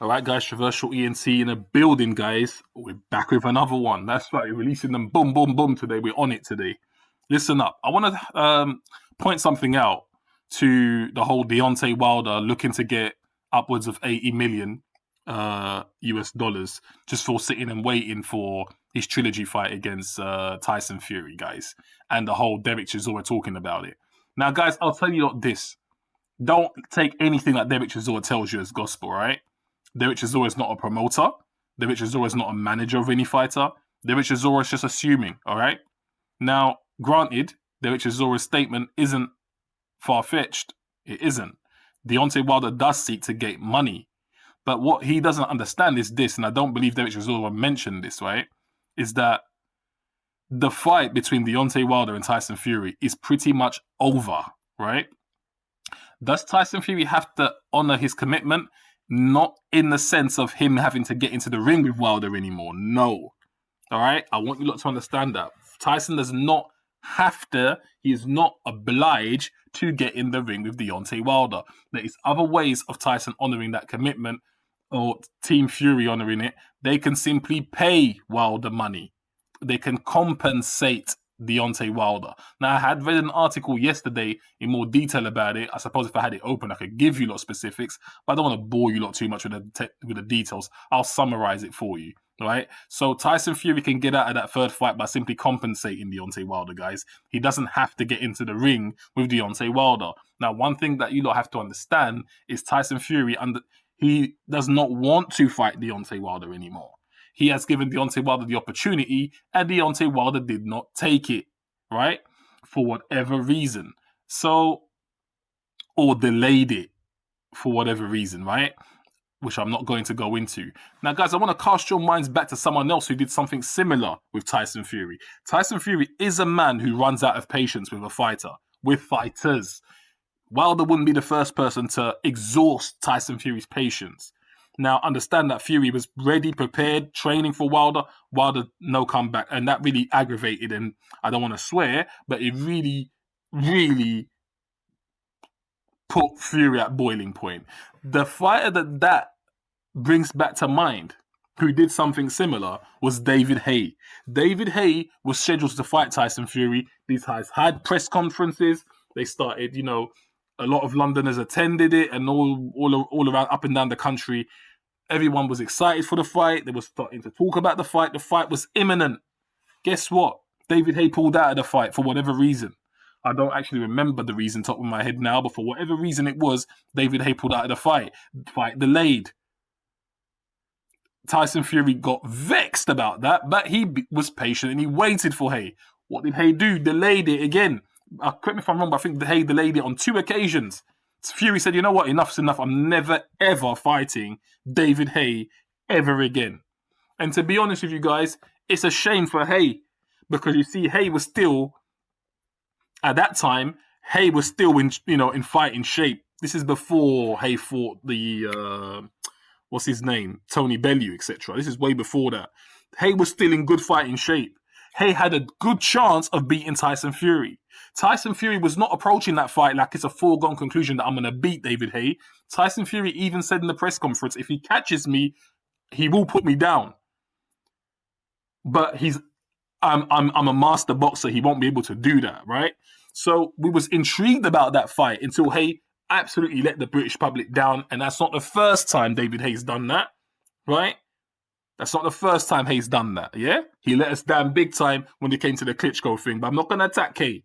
All right, guys, Traversal ENT in a building, guys. We're back with another one. That's right, we're releasing them boom, boom, boom today. We're on it today. Listen up. I want to point something out to the whole Deontay Wilder looking to get upwards of 80 million US dollars just for sitting and waiting for his trilogy fight against Tyson Fury, guys. And the whole Derek Chisora talking about it. Now, guys, I'll tell you this. Don't take anything that Derek Chisora tells you as gospel, right? Derek Chisora is not a promoter. Derek Chisora is not a manager of any fighter. Derek Chisora is just assuming, all right? Now, granted, Derek Chisora's statement isn't far-fetched. It isn't. Deontay Wilder does seek to get money. But what he doesn't understand is this, and I don't believe Derek Chisora mentioned this, right? Is that the fight between Deontay Wilder and Tyson Fury is pretty much over, right? Does Tyson Fury have to honor his commitment? Not in the sense of him having to get into the ring with Wilder anymore. No. All right? I want you lot to understand that. Tyson does not have to, he is not obliged to get in the ring with Deontay Wilder. There is other ways of Tyson honoring that commitment or Team Fury honoring it. They can simply pay Wilder money. They can compensate Deontay Wilder. Now, I had read an article yesterday in more detail about it. I suppose if I had it open, I could give you lot specifics, but I don't want to bore you lot too much with the details. I'll summarize it for you, right? So Tyson Fury can get out of that third fight by simply compensating Deontay Wilder, guys. He doesn't have to get into the ring with Deontay Wilder. Now, one thing that you lot have to understand is Tyson Fury, he does not want to fight Deontay Wilder anymore. He has given Deontay Wilder the opportunity, and Deontay Wilder did not take it, right? For whatever reason. So, or delayed it for whatever reason, right? Which I'm not going to go into. Now, guys, I want to cast your minds back to someone else who did something similar with Tyson Fury. Tyson Fury is a man who runs out of patience with a fighter, with fighters. Wilder wouldn't be the first person to exhaust Tyson Fury's patience. Now, understand that Fury was ready, prepared, training for Wilder. Wilder, no comeback. And that really aggravated him. I don't want to swear, but it really, really put Fury at boiling point. The fighter that brings back to mind, who did something similar, was David Haye. David Haye was scheduled to fight Tyson Fury. These guys had press conferences. They started, a lot of Londoners attended it, and all around, up and down the country, everyone was excited for the fight. They were starting to talk about the fight. The fight was imminent. Guess what? David Haye pulled out of the fight for whatever reason. I don't actually remember the reason top of my head now, but for whatever reason it was, David Haye pulled out of the fight. Fight delayed. Tyson Fury got vexed about that, but he was patient and he waited for Haye. What did Haye do? Delayed it again. Correct me if I'm wrong, but I think Haye delayed it on 2 occasions. Fury said, you know what, enough's enough. I'm never, ever fighting David Haye ever again. And to be honest with you guys, it's a shame for Haye, because you see, Haye was still, at that time, Haye was still in fighting shape. This is before Haye fought the, what's his name? Tony Bellew, etc. This is way before that. Haye was still in good fighting shape. Haye had a good chance of beating Tyson Fury. Tyson Fury was not approaching that fight like it's a foregone conclusion that I'm going to beat David Haye. Tyson Fury even said in the press conference, if he catches me, he will put me down. But I'm a master boxer. He won't be able to do that, right? So we was intrigued about that fight until Haye absolutely let the British public down. And that's not the first time David Haye's done that, right? That's not the first time Haye's done that, yeah? He let us down big time when it came to the Klitschko thing, but I'm not going to attack Haye.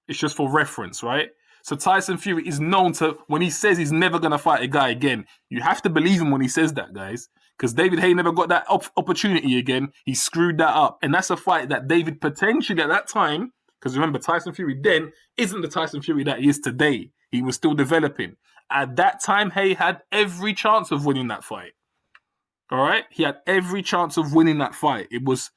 It's just for reference, right? So Tyson Fury is known to, when he says he's never going to fight a guy again, you have to believe him when he says that, guys. Because David Haye never got that opportunity again. He screwed that up. And that's a fight that David potentially at that time, because remember, Tyson Fury then isn't the Tyson Fury that he is today. He was still developing. At that time, Haye had every chance of winning that fight. All right? He had every chance of winning that fight. It was,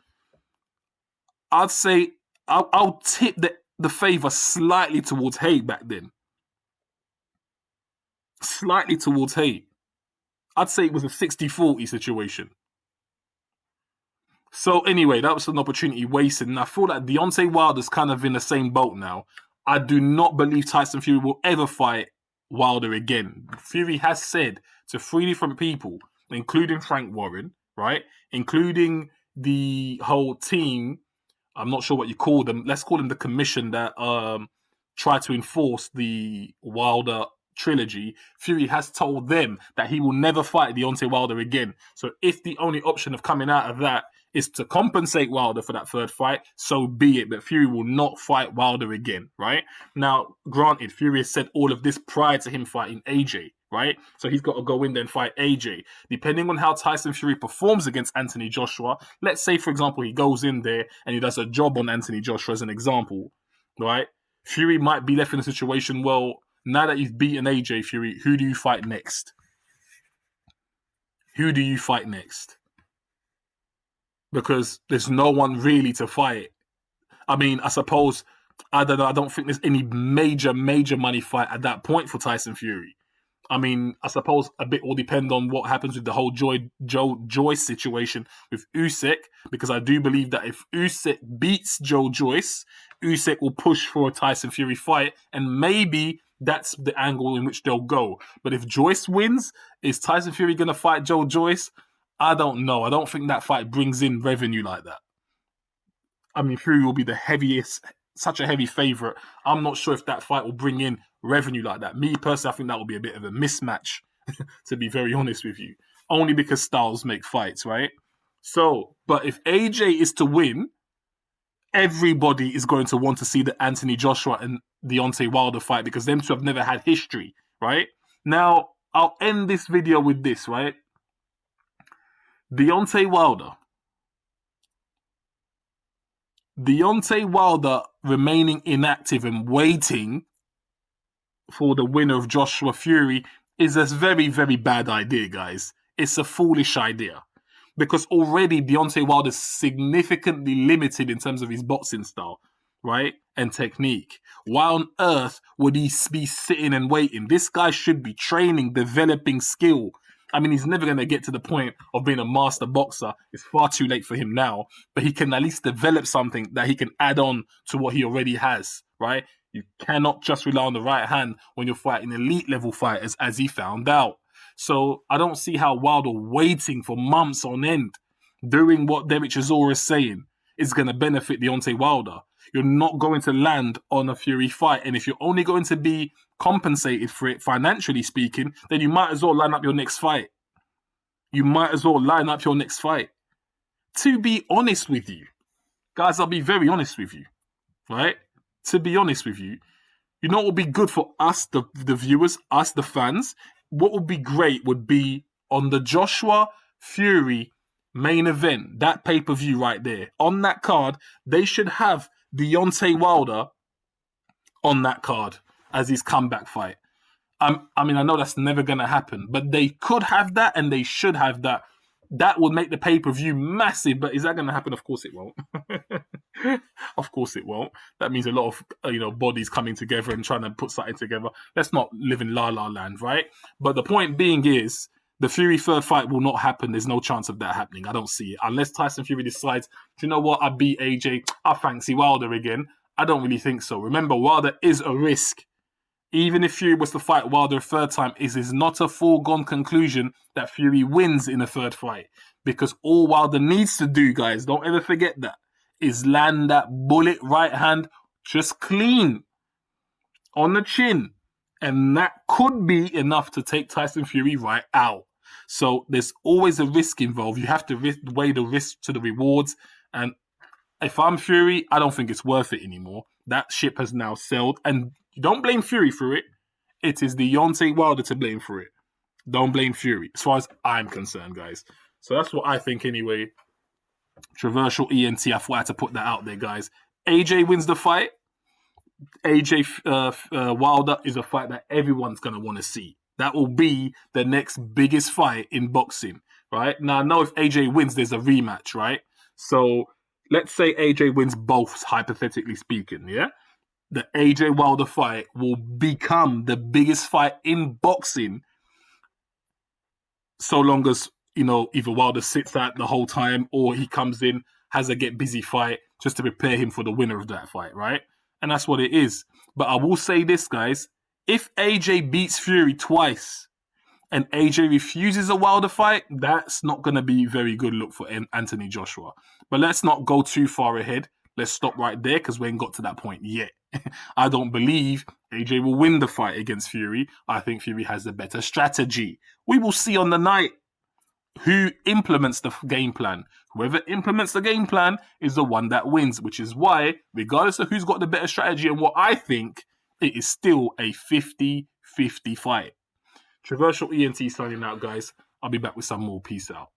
I'd say, I'll tip the favor slightly towards Haye back then. Slightly towards Haye. I'd say it was a 60-40 situation. So anyway, that was an opportunity wasted. And I feel like Deontay Wilder's kind of in the same boat now. I do not believe Tyson Fury will ever fight Wilder again. Fury has said to 3 different people including Frank Warren, right? Including the whole team. I'm not sure what you call them. Let's call them the commission that tried to enforce the Wilder trilogy. Fury has told them that he will never fight Deontay Wilder again. So if the only option of coming out of that is to compensate Wilder for that third fight, so be it. But Fury will not fight Wilder again, right? Now, granted, Fury has said all of this prior to him fighting AJ, right? So he's got to go in there and fight AJ. Depending on how Tyson Fury performs against Anthony Joshua, let's say, for example, he goes in there and he does a job on Anthony Joshua as an example, right? Fury might be left in a situation, well, now that you've beaten AJ, Fury, who do you fight next? Who do you fight next? Because there's no one really to fight. I mean, I suppose, I don't know, I don't think there's any major money fight at that point for Tyson Fury. I mean, I suppose a bit will depend on what happens with the whole Joyce situation with Usyk, because I do believe that if Usyk beats Joe Joyce, Usyk will push for a Tyson Fury fight, and maybe that's the angle in which they'll go. But if Joyce wins, is Tyson Fury going to fight Joe Joyce? I don't know. I don't think that fight brings in revenue like that. I mean, Fury will be the heaviest, such a heavy favorite. I'm not sure if that fight will bring in revenue like that. Me personally, I think that will be a bit of a mismatch, to be very honest with you. Only because styles make fights, right? So, but if AJ is to win, everybody is going to want to see the Anthony Joshua and Deontay Wilder fight, because them two have never had history, right? Now, I'll end this video with this, right? Deontay Wilder remaining inactive and waiting for the winner of Joshua Fury is a very, very bad idea, guys. It's a foolish idea. Because already Deontay Wilder is significantly limited in terms of his boxing style, right? And technique. Why on earth would he be sitting and waiting? This guy should be training, developing skill. I mean, he's never going to get to the point of being a master boxer. It's far too late for him now. But he can at least develop something that he can add on to what he already has, right? You cannot just rely on the right hand when you're fighting elite level fighters, as he found out. So I don't see how Wilder waiting for months on end, doing what Derek Chisora is saying, is going to benefit Deontay Wilder. You're not going to land on a Fury fight. And if you're only going to be compensated for it, financially speaking, then you might as well line up your next fight. To be honest with you, guys, I'll be very honest with you, right? To be honest with you, you know what would be good for us, the viewers, us, the fans? What would be great would be on the Joshua Fury main event, that pay-per-view right there. On that card, they should have Deontay Wilder on that card as his comeback fight. I mean, I know that's never going to happen, but they could have that and they should have that. That would make the pay-per-view massive, but is that going to happen? Of course it won't. Of course it won't. That means a lot of bodies coming together and trying to put something together. Let's not live in la la land, right? But the point being is, the Fury third fight will not happen. There's no chance of that happening. I don't see it. Unless Tyson Fury decides, do you know what? I beat AJ. I fancy Wilder again. I don't really think so. Remember, Wilder is a risk. Even if Fury was to fight Wilder a third time, it is not a foregone conclusion that Fury wins in a third fight. Because all Wilder needs to do, guys, don't ever forget that, is land that bullet right hand just clean on the chin. And that could be enough to take Tyson Fury right out. So there's always a risk involved. You have to weigh the risk to the rewards. And if I'm Fury, I don't think it's worth it anymore. That ship has now sailed. And you don't blame Fury for it. It is Deontay Wilder to blame for it. Don't blame Fury, as far as I'm concerned, guys. So that's what I think anyway. Traversal ENT, I thought I had to put that out there, guys. AJ wins the fight. AJ Wilder is a fight that everyone's going to want to see. That will be the next biggest fight in boxing, right? Now, I know if AJ wins, there's a rematch, right? So let's say AJ wins both, hypothetically speaking, yeah? The AJ Wilder fight will become the biggest fight in boxing so long as, either Wilder sits out the whole time or he comes in, has a get busy fight just to prepare him for the winner of that fight, right? And that's what it is. But I will say this, guys. If AJ beats Fury twice and AJ refuses a Wilder fight, that's not going to be a very good look for Anthony Joshua. But let's not go too far ahead. Let's stop right there because we ain't got to that point yet. I don't believe AJ will win the fight against Fury. I think Fury has the better strategy. We will see on the night who implements the game plan. Whoever implements the game plan is the one that wins, which is why, regardless of who's got the better strategy and what I think, it is still a 50-50 fight. Controversial ENT signing out, guys. I'll be back with some more. Peace out.